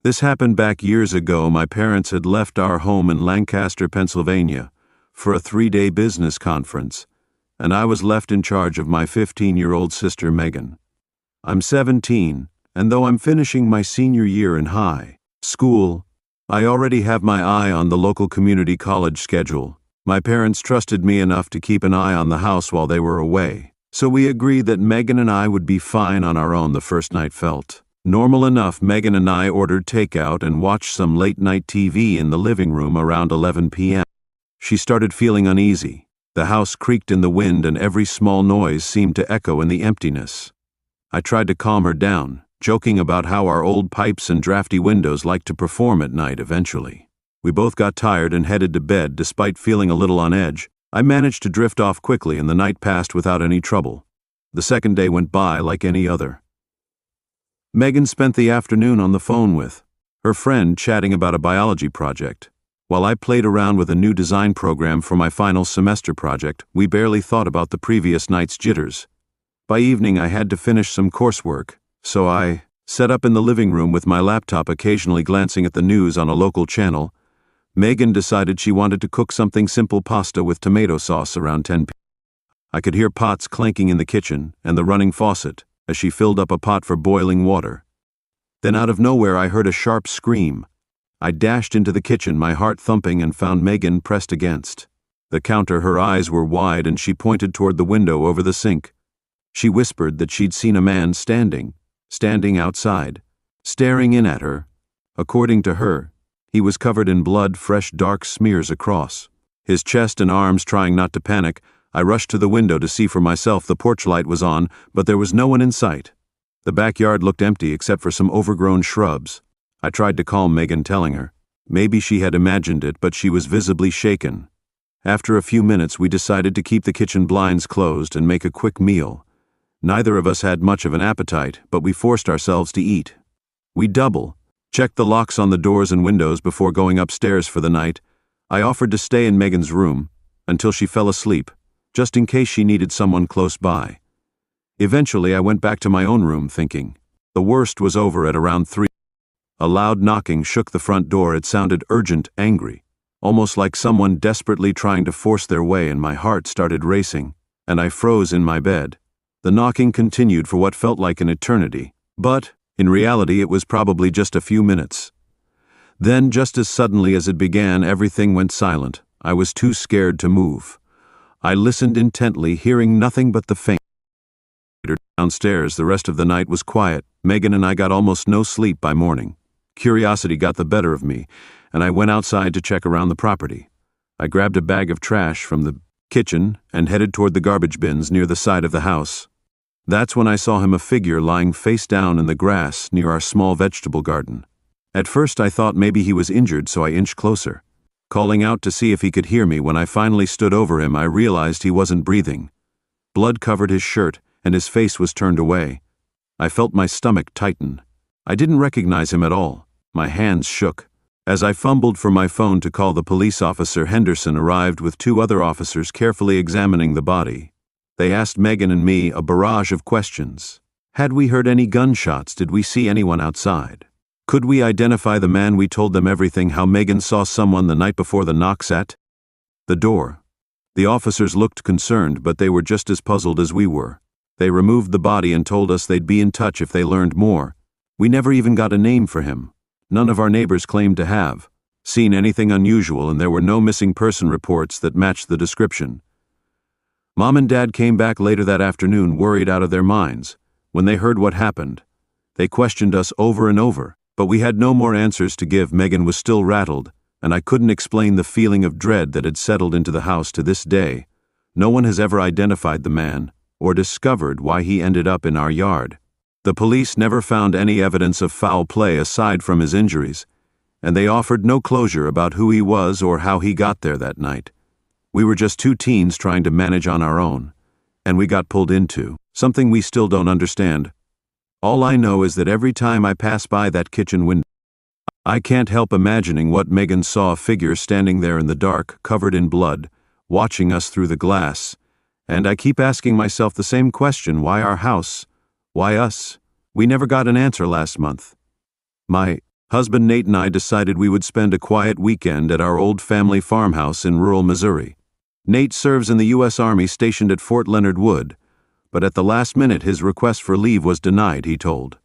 This happened back years ago. My parents had left our home in Lancaster, Pennsylvania, for a 3-day business conference, and I was left in charge of my 15-year-old sister Megan. I'm 17, and though I'm finishing my senior year in high school, I already have my eye on the local community college schedule. My parents trusted me enough to keep an eye on the house while they were away, so we agreed that Megan and I would be fine on our own. The first night felt normal enough. Megan and I ordered takeout and watched some late-night TV in the living room around 11 p.m. She started feeling uneasy. The house creaked in the wind and every small noise seemed to echo in the emptiness. I tried to calm her down, joking about how our old pipes and drafty windows like to perform at night eventually. We both got tired and headed to bed. Despite feeling a little on edge, I managed to drift off quickly and the night passed without any trouble. The second day went by like any other. Megan spent the afternoon on the phone with her friend chatting about a biology project. While I played around with a new design program for my final semester project, we barely thought about the previous night's jitters. By evening I had to finish some coursework, so I sat up in the living room with my laptop, occasionally glancing at the news on a local channel. Megan decided she wanted to cook something simple, pasta with tomato sauce, around 10 p.m. I could hear pots clanking in the kitchen and the running faucet as she filled up a pot for boiling water. Then out of nowhere I heard a sharp scream. I dashed into the kitchen, my heart thumping, and found Megan pressed against the counter. Her eyes were wide and she pointed toward the window over the sink. She whispered that she'd seen a man standing outside, staring in at her. According to her, he was covered in blood, fresh dark smears across his chest and arms. Trying not to panic, I rushed to the window to see for myself. The porch light was on, but there was no one in sight. The backyard looked empty except for some overgrown shrubs. I tried to calm Megan, telling her maybe she had imagined it, but she was visibly shaken. After a few minutes, we decided to keep the kitchen blinds closed and make a quick meal. Neither of us had much of an appetite, but we forced ourselves to eat. We checked the locks on the doors and windows before going upstairs for the night. I offered to stay in Megan's room until she fell asleep, just in case she needed someone close by. Eventually, I went back to my own room thinking the worst was over. At around 3, a loud knocking shook the front door. It sounded urgent, angry, almost like someone desperately trying to force their way, and my heart started racing, and I froze in my bed. The knocking continued for what felt like an eternity, but in reality it was probably just a few minutes. Then, just as suddenly as it began, everything went silent. I was too scared to move. I listened intently, hearing nothing but the faint downstairs. The rest of the night was quiet. Megan and I got almost no sleep by morning. Curiosity got the better of me, and I went outside to check around the property. I grabbed a bag of trash from the kitchen and headed toward the garbage bins near the side of the house. That's when I saw him, a figure lying face down in the grass near our small vegetable garden. At first I thought maybe he was injured, so I inched closer, calling out to see if he could hear me. When I finally stood over him, I realized he wasn't breathing. Blood covered his shirt, and his face was turned away. I felt my stomach tighten. I didn't recognize him at all. My hands shook. As I fumbled for my phone to call the police, Officer Henderson arrived with 2 other officers, carefully examining the body. They asked Megan and me a barrage of questions. Had we heard any gunshots? Did we see anyone outside? Could we identify the man? We told them everything, how Megan saw someone the night before the knocks at the door. The officers looked concerned, but they were just as puzzled as we were. They removed the body and told us they'd be in touch if they learned more. We never even got a name for him. None of our neighbors claimed to have seen anything unusual, and there were no missing person reports that matched the description. Mom and Dad came back later that afternoon, worried out of their minds. When they heard what happened, they questioned us over and over, but we had no more answers to give. Megan was still rattled, and I couldn't explain the feeling of dread that had settled into the house. To this day, no one has ever identified the man or discovered why he ended up in our yard. The police never found any evidence of foul play aside from his injuries, and they offered no closure about who he was or how he got there that night. We were just 2 teens trying to manage on our own, and we got pulled into something we still don't understand. All I know is that every time I pass by that kitchen window, I can't help imagining what Megan saw: a figure standing there in the dark, covered in blood, watching us through the glass. And I keep asking myself the same question: why our house? Why us? We never got an answer last month. My Husband Nate and I decided we would spend a quiet weekend at our old family farmhouse in rural Missouri. Nate serves in the U.S. Army stationed at Fort Leonard Wood, but at the last minute his request for leave was denied, he told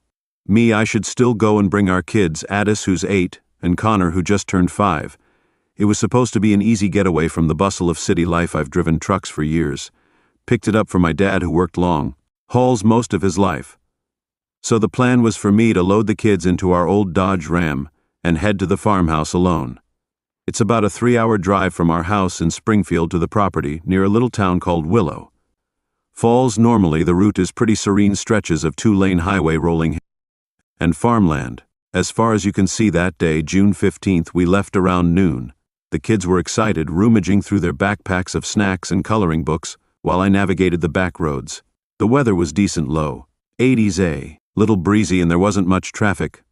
me I should still go and bring our kids, Addis, who's 8, and Connor, who just turned 5. It was supposed to be an easy getaway from the bustle of city life. I've driven trucks for years. Picked it up for my dad, who worked long hauls most of his life. So the plan was for me to load the kids into our old Dodge Ram and head to the farmhouse alone. It's about a 3-hour drive from our house in Springfield to the property near a little town called Willow Falls. Normally the route is pretty serene stretches of 2-lane highway rolling and farmland. As far as you can see, that day, June 15th, we left around noon. The kids were excited, rummaging through their backpacks of snacks and coloring books while I navigated the back roads. The weather was decent, low 80s, little breezy, and there wasn't much traffic.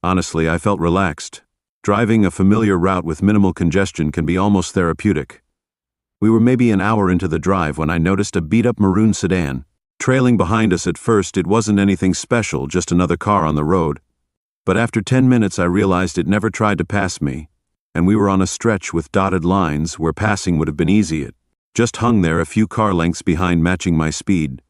Honestly, I felt relaxed. Driving a familiar route with minimal congestion can be almost therapeutic. We were maybe an hour into the drive when I noticed a beat-up maroon sedan trailing behind us. At first, it wasn't anything special, just another car on the road. But after 10 minutes I realized it never tried to pass me, and we were on a stretch with dotted lines where passing would have been easy. It just hung there a few car lengths behind, matching my speed.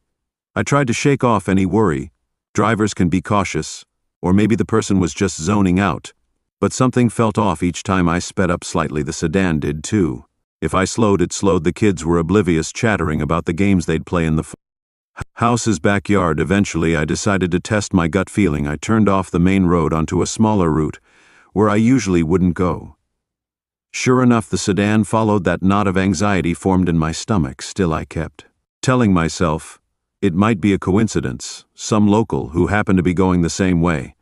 I tried to shake off any worry. Drivers can be cautious, or maybe the person was just zoning out. But something felt off each time I sped up slightly. The sedan did too. If I slowed, it slowed. The kids were oblivious, chattering about the games they'd play in the house's backyard. Eventually, I decided to test my gut feeling. I turned off the main road onto a smaller route where I usually wouldn't go. Sure enough, the sedan followed. That knot of anxiety formed in my stomach. Still, I kept telling myself it might be a coincidence, some local who happened to be going the same way.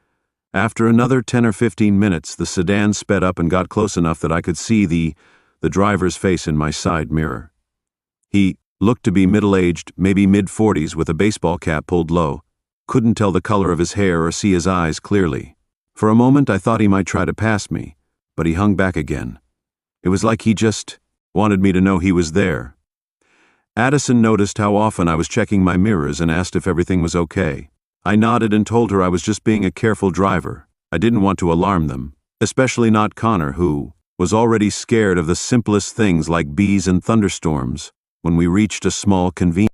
After another 10 or 15 minutes, the sedan sped up and got close enough that I could see the driver's face in my side mirror. He looked to be middle-aged, maybe mid-40s, with a baseball cap pulled low. Couldn't tell the color of his hair or see his eyes clearly. For a moment I thought he might try to pass me, but he hung back again. It was like he just wanted me to know he was there. Addison noticed how often I was checking my mirrors and asked if everything was okay. I nodded and told her I was just being a careful driver. I didn't want to alarm them, especially not Connor, who was already scared of the simplest things like bees and thunderstorms. When we reached a small convenience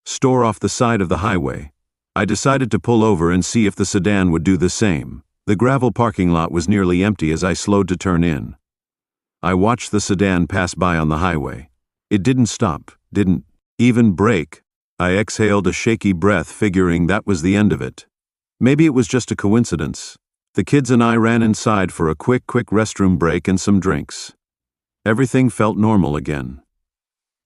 store off the side of the highway, I decided to pull over and see if the sedan would do the same. The gravel parking lot was nearly empty as I slowed to turn in. I watched the sedan pass by on the highway. It didn't stop, didn't even brake. I exhaled a shaky breath, figuring that was the end of it. Maybe it was just a coincidence. The kids and I ran inside for a quick restroom break and some drinks. Everything felt normal again.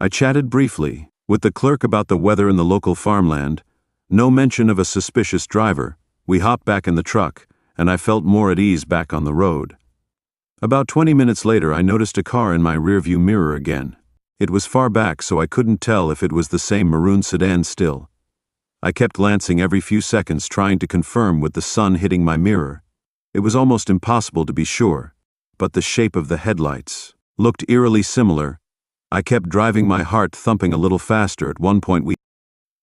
I chatted briefly with the clerk about the weather in the local farmland. No mention of a suspicious driver. We hopped back in the truck, and I felt more at ease back on the road. About 20 minutes later, I noticed a car in my rearview mirror again. It was far back, so I couldn't tell if it was the same maroon sedan still. I kept glancing every few seconds, trying to confirm with the sun hitting my mirror. It was almost impossible to be sure, but the shape of the headlights looked eerily similar. I kept driving, my heart thumping a little faster. At one point,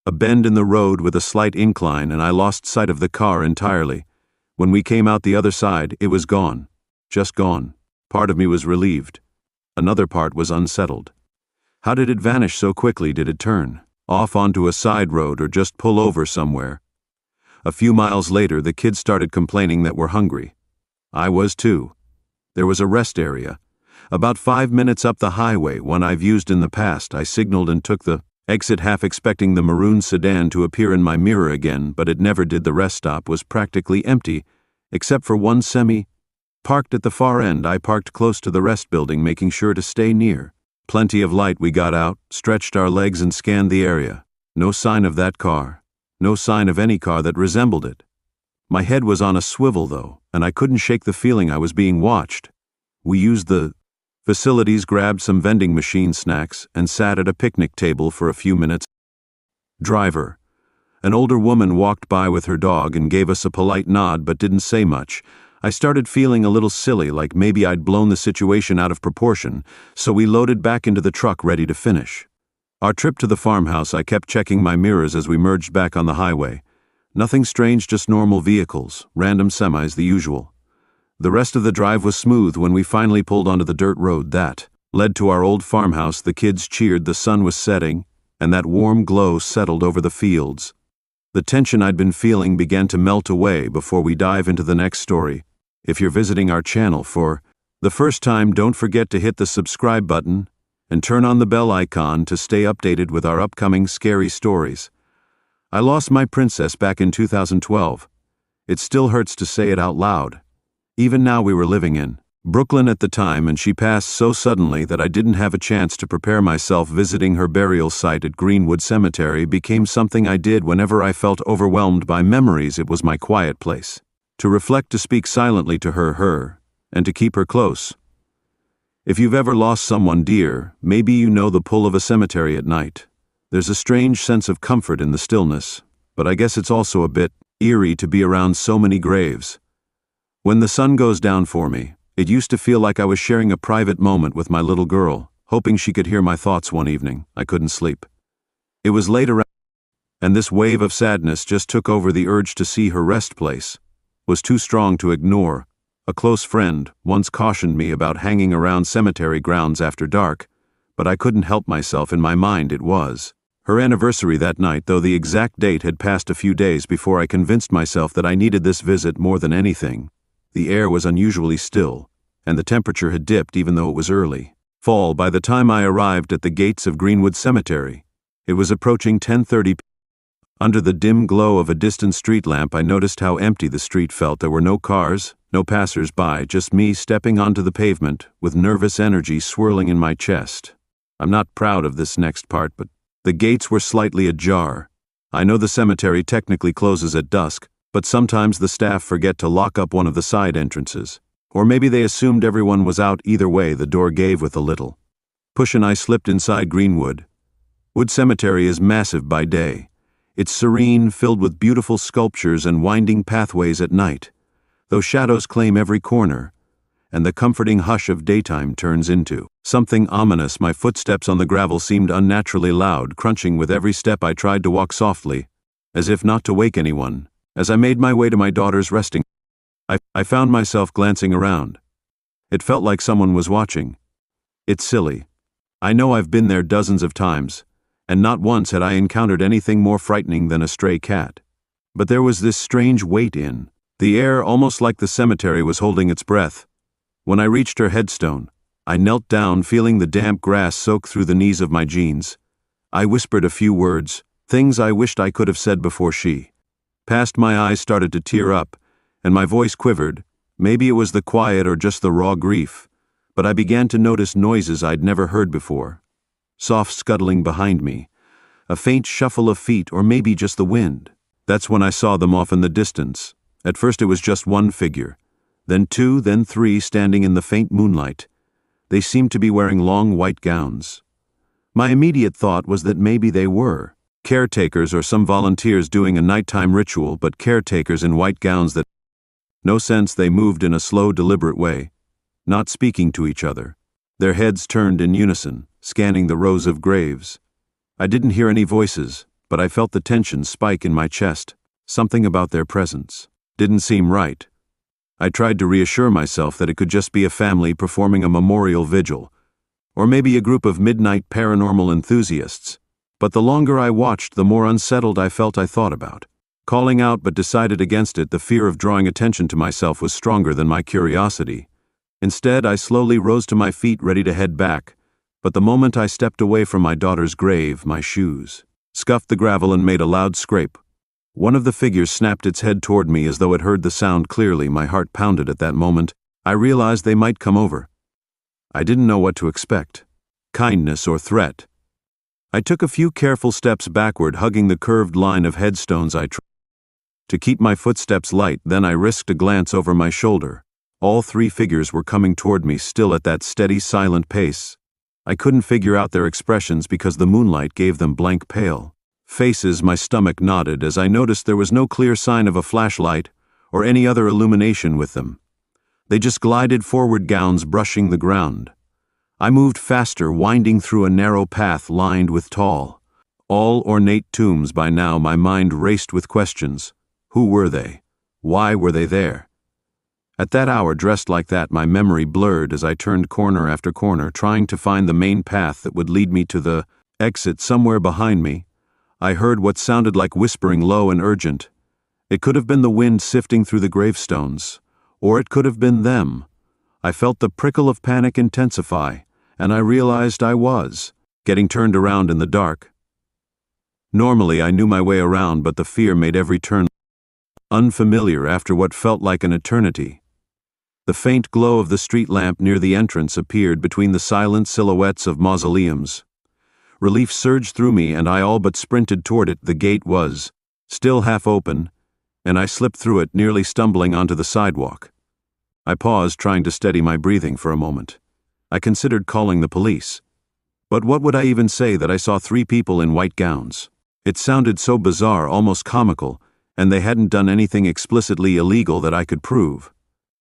a bend in the road with a slight incline, and I lost sight of the car entirely. When we came out the other side, it was gone. Just gone. Part of me was relieved. Another part was unsettled. How did it vanish so quickly? Did it turn off onto a side road or just pull over somewhere? A few miles later, the kids started complaining that we're hungry. I was too. There was a rest area about 5 minutes up the highway, one I've used in the past. I signaled and took the exit, half expecting the maroon sedan to appear in my mirror again, but it never did. The rest stop was practically empty, except for one semi-parked at the far end. I parked close to the rest building, making sure to stay near. Plenty of light. We got out, stretched our legs, and scanned the area. No sign of that car. No sign of any car that resembled it. My head was on a swivel, though, and I couldn't shake the feeling I was being watched. We used the facilities, grabbed some vending machine snacks, and sat at a picnic table for a few minutes. Driver. An older woman walked by with her dog and gave us a polite nod but didn't say much. I started feeling a little silly, like maybe I'd blown the situation out of proportion, so we loaded back into the truck, ready to finish our trip to the farmhouse. I kept checking my mirrors as we merged back on the highway. Nothing strange, just normal vehicles, random semis, the usual. The rest of the drive was smooth when we finally pulled onto the dirt road that led to our old farmhouse. The kids cheered, the sun was setting, and that warm glow settled over the fields. The tension I'd been feeling began to melt away before we dive into the next story. If you're visiting our channel for the first time, don't forget to hit the subscribe button and turn on the bell icon to stay updated with our upcoming scary stories. I lost my princess back in 2012. It still hurts to say it out loud. Even now, we were living in Brooklyn at the time, and she passed so suddenly that I didn't have a chance to prepare myself. Visiting her burial site at Greenwood Cemetery became something I did whenever I felt overwhelmed by memories. It was my quiet place to reflect, to speak silently to her, and to keep her close. If you've ever lost someone dear, maybe you know the pull of a cemetery at night. There's a strange sense of comfort in the stillness, but I guess it's also a bit eerie to be around so many graves. When the sun goes down for me, it used to feel like I was sharing a private moment with my little girl, hoping she could hear my thoughts. One evening, I couldn't sleep. It was late around, and this wave of sadness just took over. The urge to see her rest place was too strong to ignore. A close friend once cautioned me about hanging around cemetery grounds after dark, but I couldn't help myself. In my mind, it was her anniversary that night, though the exact date had passed a few days before I convinced myself that I needed this visit more than anything. The air was unusually still, and the temperature had dipped even though it was early fall by the time I arrived at the gates of Greenwood Cemetery. It was approaching 10:30 p.m. Under the dim glow of a distant street lamp, I noticed how empty the street felt. There were no cars, no passers-by, just me stepping onto the pavement with nervous energy swirling in my chest. I'm not proud of this next part, but the gates were slightly ajar. I know the cemetery technically closes at dusk, but sometimes the staff forget to lock up one of the side entrances. Or maybe they assumed everyone was out. Either way, the door gave with a little push and I slipped inside Greenwood. Wood Cemetery is massive by day. It's serene, filled with beautiful sculptures and winding pathways at night, though shadows claim every corner, and the comforting hush of daytime turns into something ominous. My footsteps on the gravel seemed unnaturally loud, crunching with every step. I tried to walk softly, as if not to wake anyone. As I made my way to my daughter's resting, I found myself glancing around. It felt like someone was watching. It's silly. I know I've been there dozens of times, and not once had I encountered anything more frightening than a stray cat. But there was this strange weight in the air, almost like the cemetery was holding its breath. When I reached her headstone, I knelt down, feeling the damp grass soak through the knees of my jeans. I whispered a few words, things I wished I could have said before she passed. My eyes started to tear up, and my voice quivered. Maybe it was the quiet or just the raw grief, but I began to notice noises I'd never heard before. Soft scuttling behind me, a faint shuffle of feet, or maybe just the wind. That's when I saw them off in the distance. At first it was just one figure, then two, then three, standing in the faint moonlight. They seemed to be wearing long white gowns. My immediate thought was that maybe they were caretakers or some volunteers doing a nighttime ritual, but caretakers in white gowns. That no sense. They moved in a slow, deliberate way, not speaking to each other. Their heads turned in unison, scanning the rows of graves. I didn't hear any voices, but I felt the tension spike in my chest. Something about their presence didn't seem right. I tried to reassure myself that it could just be a family performing a memorial vigil, or maybe a group of midnight paranormal enthusiasts. But the longer I watched, the more unsettled I felt. I thought about calling out, but decided against it. The fear of drawing attention to myself was stronger than my curiosity. Instead, I slowly rose to my feet, ready to head back. But the moment I stepped away from my daughter's grave, my shoes scuffed the gravel and made a loud scrape. One of the figures snapped its head toward me as though it heard the sound clearly. My heart pounded at that moment. I realized they might come over. I didn't know what to expect, kindness or threat. I took a few careful steps backward, hugging the curved line of headstones. I tried to keep my footsteps light, then I risked a glance over my shoulder. All three figures were coming toward me, still at that steady, silent pace. I couldn't figure out their expressions because the moonlight gave them blank, pale faces. My stomach knotted as I noticed there was no clear sign of a flashlight or any other illumination with them. They just glided forward, gowns brushing the ground. I moved faster, winding through a narrow path lined with tall, all ornate tombs. By now my mind raced with questions. Who were they? Why were they there? At that hour, dressed like that, my memory blurred as I turned corner after corner, trying to find the main path that would lead me to the exit. Somewhere behind me, I heard what sounded like whispering, low and urgent. It could have been the wind sifting through the gravestones, or it could have been them. I felt the prickle of panic intensify, and I realized I was getting turned around in the dark. Normally, I knew my way around, but the fear made every turn unfamiliar after what felt like an eternity. The faint glow of the street lamp near the entrance appeared between the silent silhouettes of mausoleums. Relief surged through me, and I all but sprinted toward it. The gate was still half open, and I slipped through it, nearly stumbling onto the sidewalk. I paused, trying to steady my breathing for a moment. I considered calling the police. But what would I even say that I saw 3 people in white gowns? It sounded so bizarre, almost comical, and they hadn't done anything explicitly illegal that I could prove.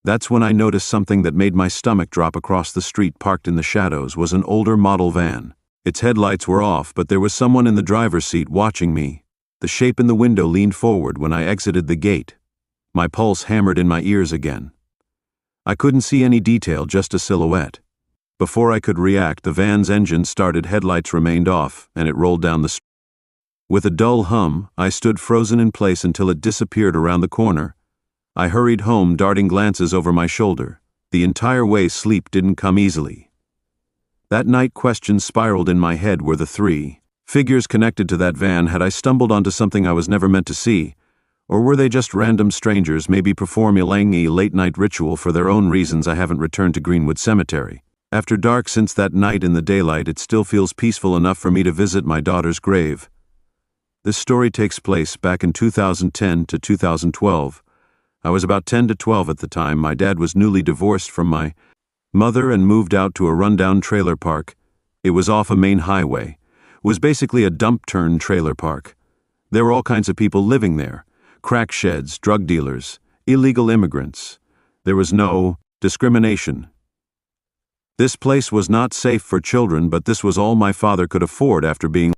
That's when I noticed something that made my stomach drop. Across the street, parked in the shadows, was an older model van. Its headlights were off, but there was someone in the driver's seat watching me. The shape in the window leaned forward when I exited the gate. My pulse hammered in my ears again. I couldn't see any detail, just a silhouette. Before I could react, the van's engine started, headlights remained off, and it rolled down the street. With a dull hum, I stood frozen in place until it disappeared around the corner. I hurried home, darting glances over my shoulder. The entire way, sleep didn't come easily. That night, questions spiraled in my head. Were the 3 figures connected to that van? Had I stumbled onto something I was never meant to see? Or were they just random strangers, maybe performing a late-night ritual for their own reasons? I haven't returned to Greenwood Cemetery after dark since that night. In the daylight, it still feels peaceful enough for me to visit my daughter's grave. This story takes place back in 2010 to 2012. I was about 10 to 12 at the time. My dad was newly divorced from my mother and moved out to a rundown trailer park. It was off a main highway. It was basically a dump-turn trailer park. There were all kinds of people living there. Crack sheds, drug dealers, illegal immigrants. There was no discrimination. This place was not safe for children, but this was all my father could afford after being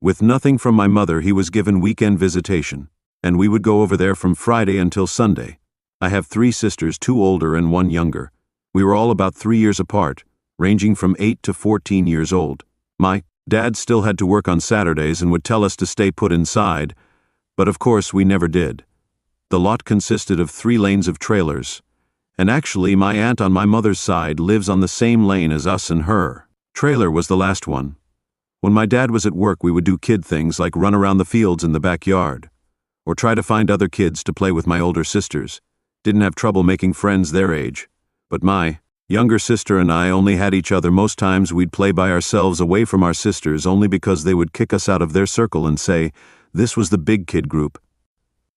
with nothing from my mother. He was given weekend visitation, and we would go over there from Friday until Sunday. I have 3 sisters, 2 older and 1 younger. We were all about 3 years apart, ranging from 8 to 14 years old. My dad still had to work on Saturdays and would tell us to stay put inside, but of course we never did. The lot consisted of 3 lanes of trailers, and actually my aunt on my mother's side lives on the same lane as us, and her trailer was the last one. When my dad was at work, we would do kid things like run around the fields in the backyard, or try to find other kids to play with. My older sisters didn't have trouble making friends their age, but my younger sister and I only had each other. Most times we'd play by ourselves away from our sisters, only because they would kick us out of their circle and say this was the big kid group.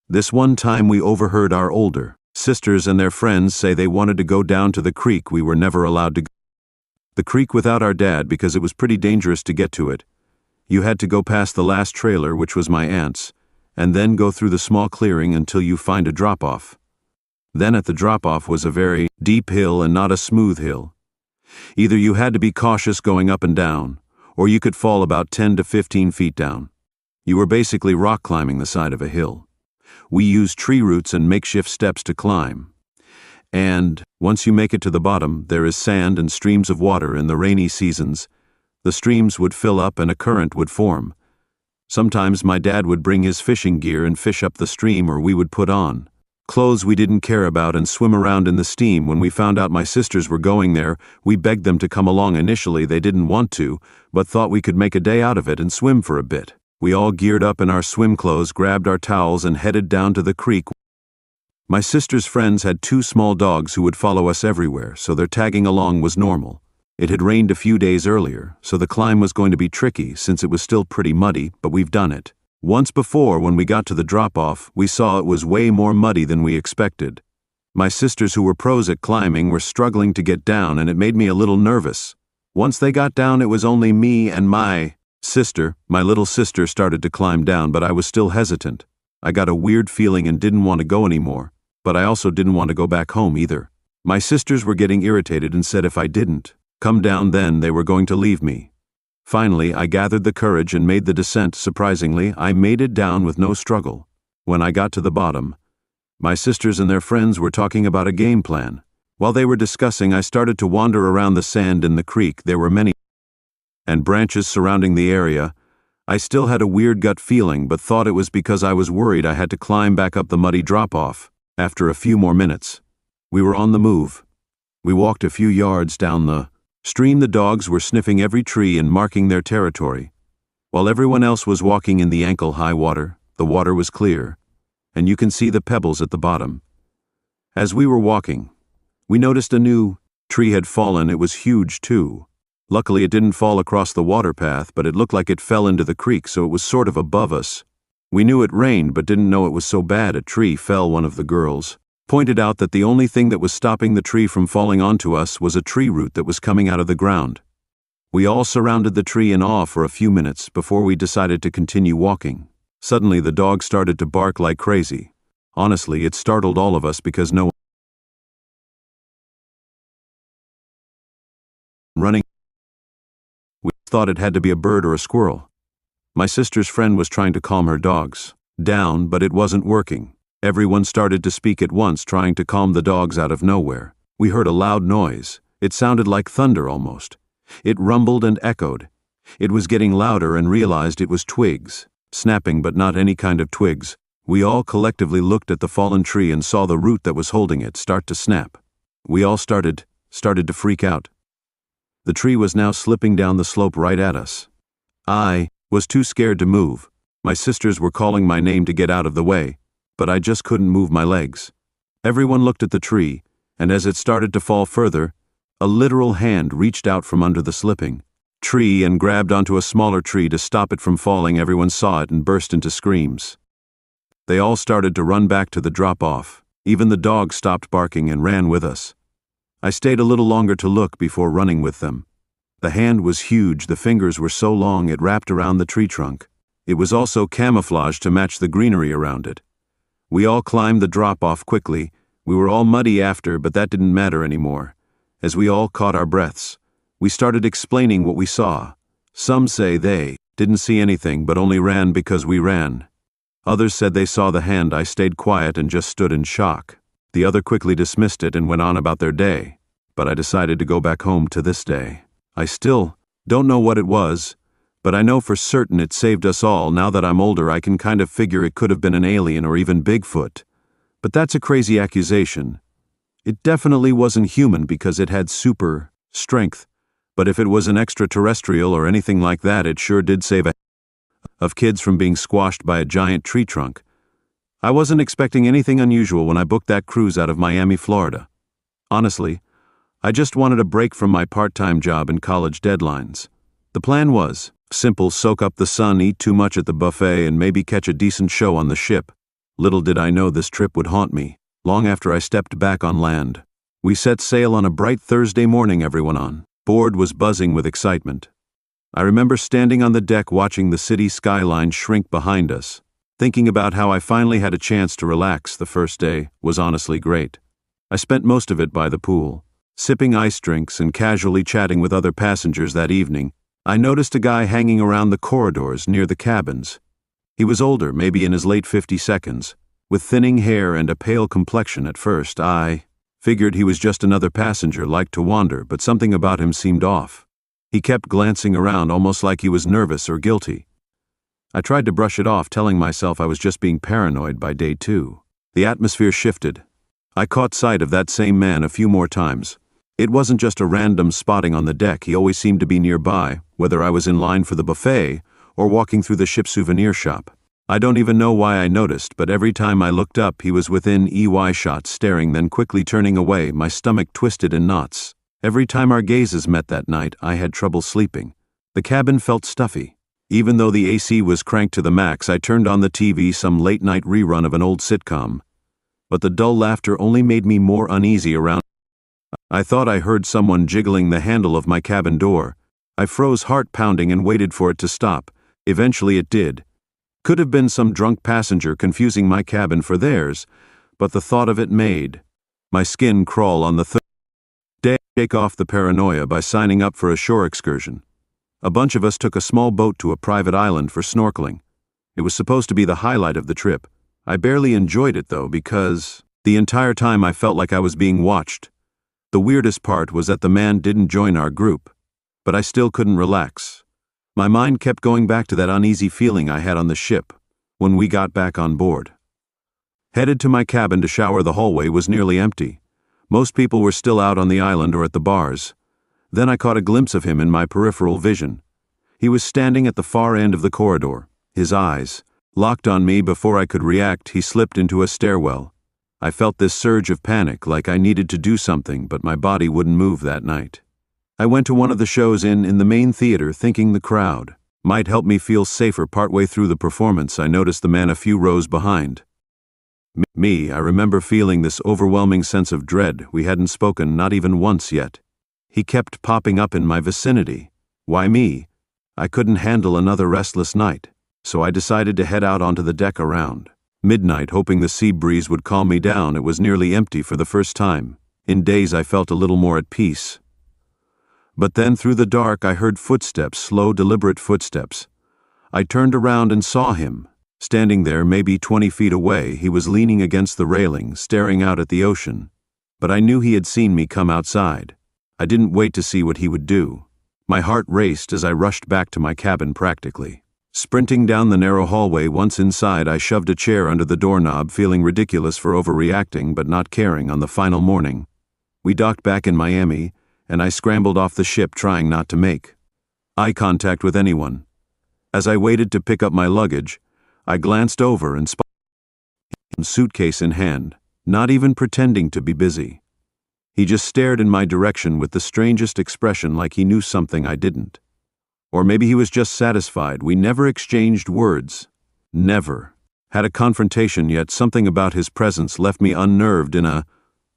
This one time we overheard our older sisters and their friends say they wanted to go down to the creek. We were never allowed to go the creek without our dad because it was pretty dangerous to get to it. You had to go past the last trailer, which was my aunt's, and then go through the small clearing until you find a drop-off. Then at the drop-off was a very deep hill and not a smooth hill. Either you had to be cautious going up and down, or you could fall about 10 to 15 feet down. You were basically rock climbing the side of a hill. We used tree roots and makeshift steps to climb. And once you make it to the bottom, there is sand and streams of water. In the rainy seasons, the streams would fill up and a current would form. Sometimes my dad would bring his fishing gear and fish up the stream, or we would put on clothes we didn't care about and swim around in the steam. When we found out my sisters were going there, we begged them to come along. Initially they didn't want to, but thought we could make a day out of it and swim for a bit. We all geared up in our swim clothes, grabbed our towels, and headed down to the creek. My sister's friends had 2 small dogs who would follow us everywhere, so their tagging along was normal. It had rained a few days earlier, so the climb was going to be tricky since it was still pretty muddy, but we've done it. Once before, when we got to the drop-off, we saw it was way more muddy than we expected. My sisters, who were pros at climbing, were struggling to get down, and it made me a little nervous. Once they got down, it was only me and my sister. My little sister started to climb down, but I was still hesitant. I got a weird feeling and didn't want to go anymore, but I also didn't want to go back home either. My sisters were getting irritated and said if I didn't come down then they were going to leave me. Finally, I gathered the courage and made the descent. Surprisingly, I made it down with no struggle. When I got to the bottom, My sisters and their friends were talking about a game plan. While they were discussing, I started to wander around the sand in the creek. There were many and branches surrounding the area. I still had a weird gut feeling, but thought it was because I was worried I had to climb back up the muddy drop-off. After a few more minutes, we were on the move. We walked a few yards down the stream. The dogs were sniffing every tree and marking their territory. While everyone else was walking in the ankle-high water, the water was clear, and you can see the pebbles at the bottom. As we were walking, we noticed a new tree had fallen. It was huge too. Luckily it didn't fall across the water path, but it looked like it fell into the creek, so it was sort of above us. We knew it rained, but didn't know it was so bad. A tree fell. One of the girls pointed out that the only thing that was stopping the tree from falling onto us was a tree root that was coming out of the ground. We all surrounded the tree in awe for a few minutes before we decided to continue walking. Suddenly the dog started to bark like crazy. Honestly, it startled all of us because no one running. We thought it had to be a bird or a squirrel. My sister's friend was trying to calm her dogs down, but it wasn't working. Everyone started to speak at once, trying to calm the dogs. Out of nowhere, we heard a loud noise. It sounded like thunder almost. It rumbled and echoed. It was getting louder and realized it was twigs, snapping, but not any kind of twigs. We all collectively looked at the fallen tree and saw the root that was holding it start to snap. We all started to freak out. The tree was now slipping down the slope right at us. I was too scared to move. My sisters were calling my name to get out of the way, but I just couldn't move my legs. Everyone looked at the tree, and as it started to fall further, a literal hand reached out from under the slipping tree and grabbed onto a smaller tree to stop it from falling. Everyone saw it and burst into screams. They all started to run back to the drop-off. Even the dog stopped barking and ran with us. I stayed a little longer to look before running with them. The hand was huge. The fingers were so long it wrapped around the tree trunk. It was also camouflaged to match the greenery around it. We all climbed the drop-off quickly. We were all muddy after, but that didn't matter anymore. As we all caught our breaths, we started explaining what we saw. Some say they didn't see anything but only ran because we ran. Others said they saw the hand. I stayed quiet and just stood in shock. The other quickly dismissed it and went on about their day, but I decided to go back home. To this day, I still don't know what it was, but I know for certain it saved us all. Now that I'm older, I can kind of figure it could have been an alien or even Bigfoot. But that's a crazy accusation. It definitely wasn't human because it had super strength, but if it was an extraterrestrial or anything like that, it sure did save of kids from being squashed by a giant tree trunk. I wasn't expecting anything unusual when I booked that cruise out of Miami, Florida. Honestly, I just wanted a break from my part-time job and college deadlines. The plan was simple: soak up the sun, eat too much at the buffet, and maybe catch a decent show on the ship. Little did I know this trip would haunt me long after I stepped back on land. We set sail on a bright Thursday morning. Everyone on board was buzzing with excitement. I remember standing on the deck watching the city skyline shrink behind us, thinking about how I finally had a chance to relax. The first day was honestly great. I spent most of it by the pool, sipping ice drinks and casually chatting with other passengers. That evening, I noticed a guy hanging around the corridors near the cabins. He was older, maybe in his late 50s, with thinning hair and a pale complexion. At first, I figured he was just another passenger, liked to wander, but something about him seemed off. He kept glancing around, almost like he was nervous or guilty. I tried to brush it off, telling myself I was just being paranoid. By day 2, the atmosphere shifted. I caught sight of that same man a few more times. It wasn't just a random spotting on the deck. He always seemed to be nearby, whether I was in line for the buffet or walking through the ship souvenir shop. I don't even know why I noticed, but every time I looked up, he was within EY shot, staring, then quickly turning away. My stomach twisted in knots. Every time our gazes met that night, I had trouble sleeping. The cabin felt stuffy. Even though the AC was cranked to the max, I turned on the TV, some late-night rerun of an old sitcom. But the dull laughter only made me more uneasy around. I thought I heard someone jiggling the handle of my cabin door. I froze, heart pounding, and waited for it to stop. Eventually it did. Could have been some drunk passenger confusing my cabin for theirs, but the thought of it made my skin crawl. On the third day, shake off the paranoia by signing up for a shore excursion. A bunch of us took a small boat to a private island for snorkeling. It was supposed to be the highlight of the trip, I barely enjoyed it though, because the entire time I felt like I was being watched. The weirdest part was that the man didn't join our group, but I still couldn't relax. My mind kept going back to that uneasy feeling I had on the ship when we got back on board. Headed to my cabin to shower, the hallway was nearly empty. Most people were still out on the island or at the bars. Then I caught a glimpse of him in my peripheral vision. He was standing at the far end of the corridor. His eyes locked on me. Before I could react, he slipped into a stairwell. I felt this surge of panic, like I needed to do something, but my body wouldn't move that night. I went to one of the shows in the main theater, thinking the crowd might help me feel safer. Partway through the performance, I noticed the man a few rows behind me. I remember feeling this overwhelming sense of dread. We hadn't spoken, not even once yet. He kept popping up in my vicinity. Why me? I couldn't handle another restless night, so I decided to head out onto the deck around midnight, hoping the sea breeze would calm me down. It was nearly empty. For the first time in days, I felt a little more at peace. But then through the dark, I heard footsteps, slow, deliberate footsteps. I turned around and saw him, standing there maybe 20 feet away. He was leaning against the railing, staring out at the ocean. But I knew he had seen me come outside. I didn't wait to see what he would do. My heart raced as I rushed back to my cabin, practically sprinting down the narrow hallway. Once inside, I shoved a chair under the doorknob, feeling ridiculous for overreacting but not caring. On the final morning, we docked back in Miami, and I scrambled off the ship, trying not to make eye contact with anyone. As I waited to pick up my luggage, I glanced over and spotted him, suitcase in hand, not even pretending to be busy. He just stared in my direction with the strangest expression, like he knew something I didn't. Or maybe he was just satisfied. We never exchanged words. Never had a confrontation, yet something about his presence left me unnerved in a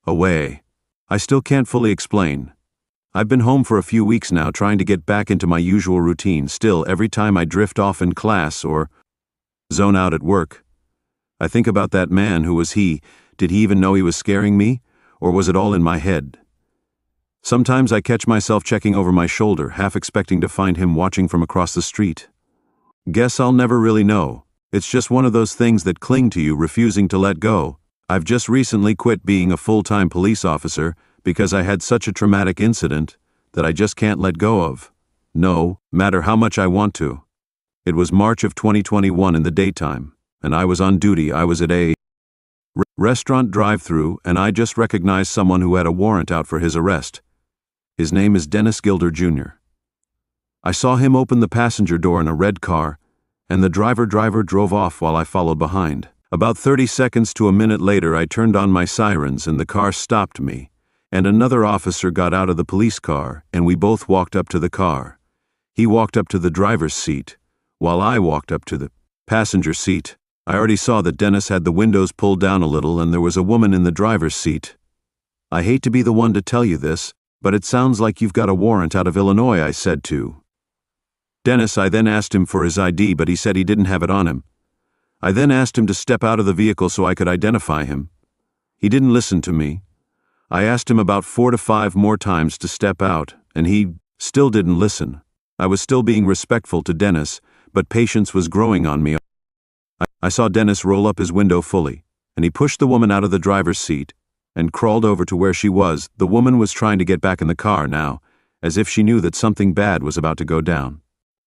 way I still can't fully explain. I've been home for a few weeks now, trying to get back into my usual routine. Still, every time I drift off in class or zone out at work, I think about that man. Who was he? Did he even know he was scaring me? Or was it all in my head? Sometimes I catch myself checking over my shoulder, half expecting to find him watching from across the street. Guess I'll never really know. It's just one of those things that cling to you, refusing to let go. I've just recently quit being a full-time police officer because I had such a traumatic incident that I just can't let go of. No matter how much I want to. It was March of 2021 in the daytime, and I was on duty. I was at a restaurant drive-thru, and I just recognized someone who had a warrant out for his arrest. His name is Dennis Gilder Jr. I saw him open the passenger door in a red car, and the driver drove off while I followed behind. About 30 seconds to a minute later, I turned on my sirens and the car stopped me, and another officer got out of the police car, and we both walked up to the car. He walked up to the driver's seat, while I walked up to the passenger seat. I already saw that Dennis had the windows pulled down a little, and there was a woman in the driver's seat. I hate to be the one to tell you this, but it sounds like you've got a warrant out of Illinois, I said to Dennis. I then asked him for his ID, but he said he didn't have it on him. I then asked him to step out of the vehicle so I could identify him. He didn't listen to me. I asked him about 4 to 5 more times to step out, and he still didn't listen. I was still being respectful to Dennis, but patience was growing on me. I saw Dennis roll up his window fully, and he pushed the woman out of the driver's seat and crawled over to where she was. The woman was trying to get back in the car now, as if she knew that something bad was about to go down.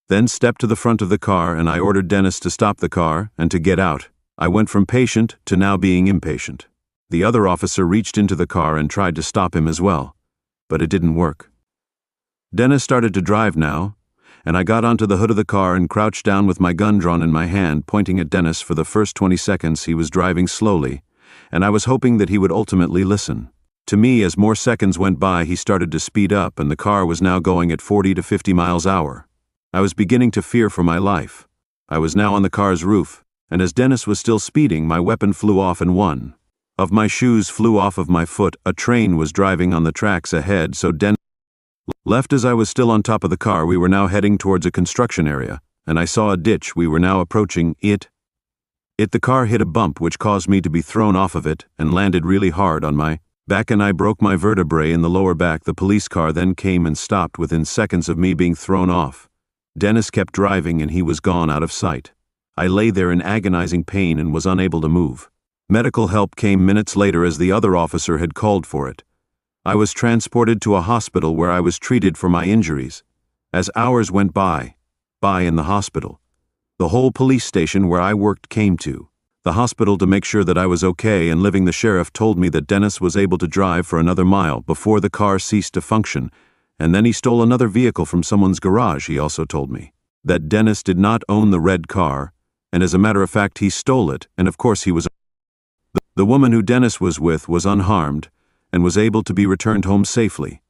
Then stepped to the front of the car, and I ordered Dennis to stop the car and to get out. I went from patient to now being impatient. The other officer reached into the car and tried to stop him as well, but it didn't work. Dennis started to drive now, and I got onto the hood of the car and crouched down with my gun drawn in my hand, pointing at Dennis. For the first 20 seconds he was driving slowly, and I was hoping that he would ultimately listen. To me, as more seconds went by, he started to speed up, and the car was now going at 40 to 50 miles an hour. I was beginning to fear for my life. I was now on the car's roof, and as Dennis was still speeding, my weapon flew off and one of my shoes flew off of my foot. A train was driving on the tracks ahead, so Dennis left as I was still on top of the car. We were now heading towards a construction area, and I saw a ditch. We were now approaching it. The car hit a bump which caused me to be thrown off of it and landed really hard on my back, and I broke my vertebrae in the lower back. The police car then came and stopped within seconds of me being thrown off. Dennis kept driving and he was gone out of sight. I lay there in agonizing pain and was unable to move. Medical help came minutes later as the other officer had called for it. I was transported to a hospital where I was treated for my injuries. As hours went by in the hospital, the whole police station where I worked came to. The hospital, to make sure that I was okay and living, the sheriff told me that Dennis was able to drive for another mile before the car ceased to function, and then he stole another vehicle from someone's garage. He also told me that Dennis did not own the red car, and as a matter of fact he stole it, and of course he was. The woman who Dennis was with was unharmed and was able to be returned home safely.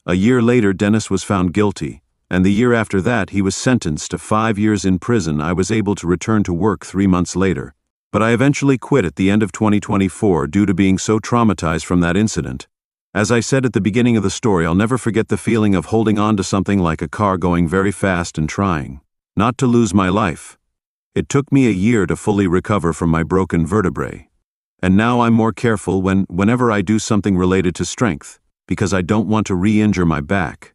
A year later Dennis was found guilty, and the year after that he was sentenced to 5 years in prison. I was able to return to work 3 months later. But I eventually quit at the end of 2024 due to being so traumatized from that incident. As I said at the beginning of the story, I'll never forget the feeling of holding on to something like a car going very fast and trying not to lose my life. It took me a year to fully recover from my broken vertebrae. And now I'm more careful whenever I do something related to strength, because I don't want to re-injure my back.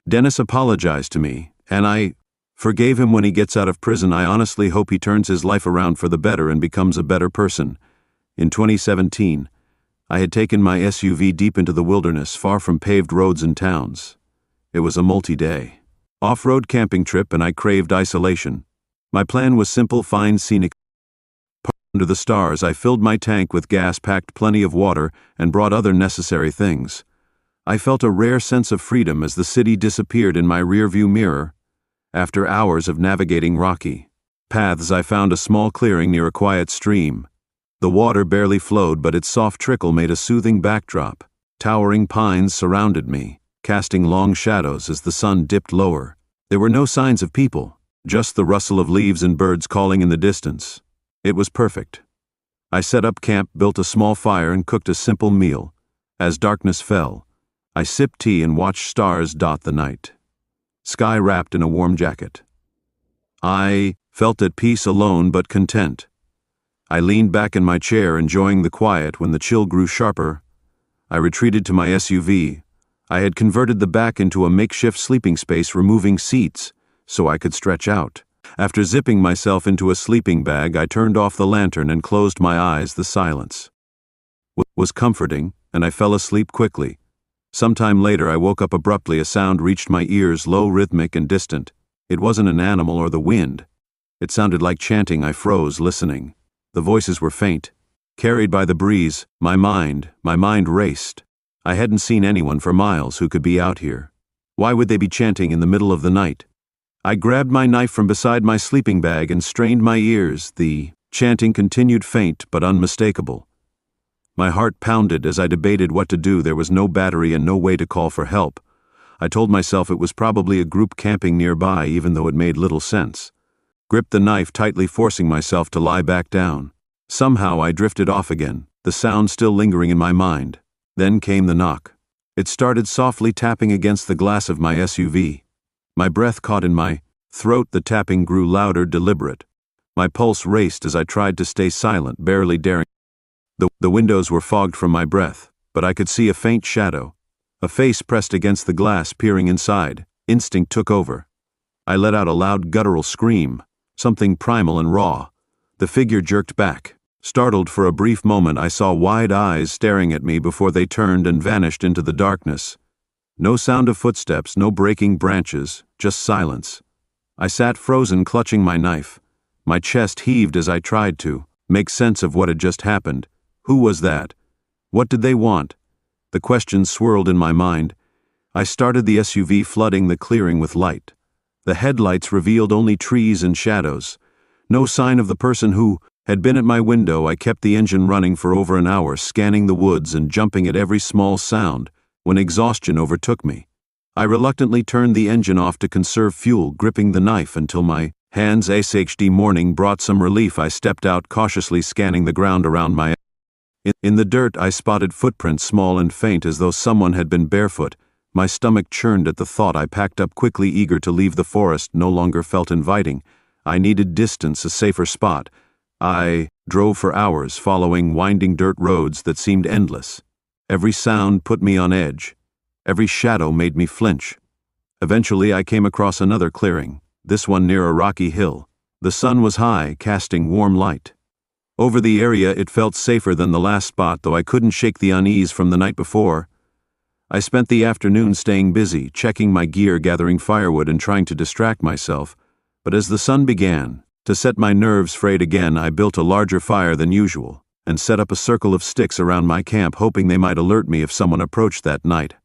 Dennis apologized to me, and I forgave him when he gets out of prison. I honestly hope he turns his life around for the better and becomes a better person. In 2017, I had taken my SUV deep into the wilderness, far from paved roads and towns. It was a multi-day off-road camping trip, and I craved isolation. My plan was simple: find scenic under the stars. I filled my tank with gas, packed plenty of water, and brought other necessary things. I felt a rare sense of freedom as the city disappeared in my rearview mirror. After hours of navigating rocky paths, I found a small clearing near a quiet stream. The water barely flowed, but its soft trickle made a soothing backdrop. Towering pines surrounded me, casting long shadows as the sun dipped lower. There were no signs of people, just the rustle of leaves and birds calling in the distance. It was perfect. I set up camp, built a small fire, and cooked a simple meal. As darkness fell, I sipped tea and watched stars dot the night. Sky wrapped in a warm jacket. I felt at peace, alone but content. I leaned back in my chair, enjoying the quiet. When the chill grew sharper, I retreated to my SUV. I had converted the back into a makeshift sleeping space, removing seats so I could stretch out. After zipping myself into a sleeping bag, I turned off the lantern and closed my eyes. The silence was comforting, and I fell asleep quickly. Sometime later, I woke up abruptly. A sound reached my ears, low, rhythmic, and distant. It wasn't an animal or the wind. It sounded like chanting. I froze, listening. The voices were faint, carried by the breeze. My mind raced. I hadn't seen anyone for miles who could be out here. Why would they be chanting in the middle of the night? I grabbed my knife from beside my sleeping bag and strained my ears. The chanting continued, faint but unmistakable. My heart pounded as I debated what to do. There was no battery and no way to call for help. I told myself it was probably a group camping nearby, even though it made little sense. Gripped the knife tightly, forcing myself to lie back down. Somehow I drifted off again, the sound still lingering in my mind. Then came the knock. It started softly, tapping against the glass of my SUV. My breath caught in my throat. The tapping grew louder, deliberate. My pulse raced as I tried to stay silent, barely daring. The windows were fogged from my breath, but I could see a faint shadow. A face pressed against the glass, peering inside. Instinct took over. I let out a loud guttural scream, something primal and raw. The figure jerked back. Startled for a brief moment, I saw wide eyes staring at me before they turned and vanished into the darkness. No sound of footsteps, no breaking branches, just silence. I sat frozen, clutching my knife. My chest heaved as I tried to make sense of what had just happened. Who was that? What did they want? The questions swirled in my mind. I started the SUV, flooding the clearing with light. The headlights revealed only trees and shadows. No sign of the person who had been at my window. I kept the engine running for over an hour, scanning the woods and jumping at every small sound, when exhaustion overtook me. I reluctantly turned the engine off to conserve fuel, gripping the knife until my hands ached. Morning brought some relief. I stepped out, cautiously scanning the ground around my. In the dirt, I spotted footprints, small and faint, as though someone had been barefoot. My stomach churned at the thought. I packed up quickly, eager to leave. The forest no longer felt inviting. I needed distance, a safer spot. I drove for hours, following winding dirt roads that seemed endless. Every sound put me on edge. Every shadow made me flinch. Eventually, I came across another clearing, this one near a rocky hill. The sun was high, casting warm light. Over the area it felt safer than the last spot, though I couldn't shake the unease from the night before. I spent the afternoon staying busy, checking my gear, gathering firewood, and trying to distract myself. But as the sun began to set my nerves frayed again, I built a larger fire than usual and set up a circle of sticks around my camp, hoping they might alert me if someone approached that night.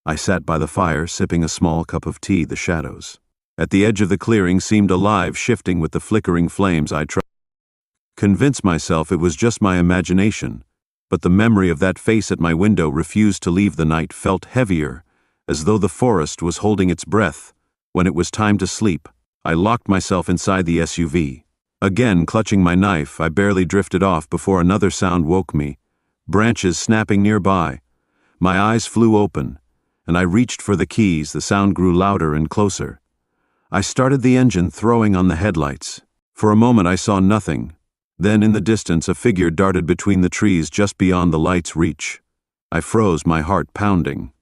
I sat by the fire, sipping a small cup of tea. The shadows at the edge of the clearing seemed alive, shifting with the flickering flames. I tried to convince myself it was just my imagination, but the memory of that face at my window refused to leave. The night felt heavier, as though the forest was holding its breath. When it was time to sleep, I locked myself inside the SUV. Again, clutching my knife, I barely drifted off before another sound woke me, branches snapping nearby. My eyes flew open, and I reached for the keys. The sound grew louder and closer. I started the engine, throwing on the headlights. For a moment I saw nothing. Then in the distance a figure darted between the trees just beyond the light's reach. I froze, my heart pounding.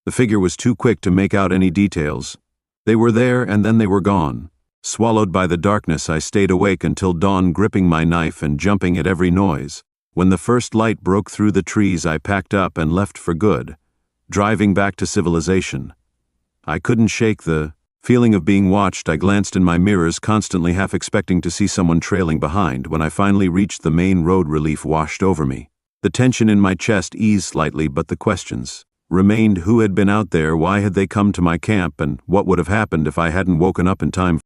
The figure was too quick to make out any details. They were there and then they were gone. Swallowed by the darkness, I stayed awake until dawn, gripping my knife and jumping at every noise. When the first light broke through the trees, I packed up and left for good, driving back to civilization. I couldn't shake the feeling of being watched. I glanced in my mirrors, constantly half expecting to see someone trailing behind. When I finally reached the main road, relief washed over me. The tension in my chest eased slightly, but the questions remained. Who had been out there? Why had they come to my camp? And what would have happened if I hadn't woken up in time?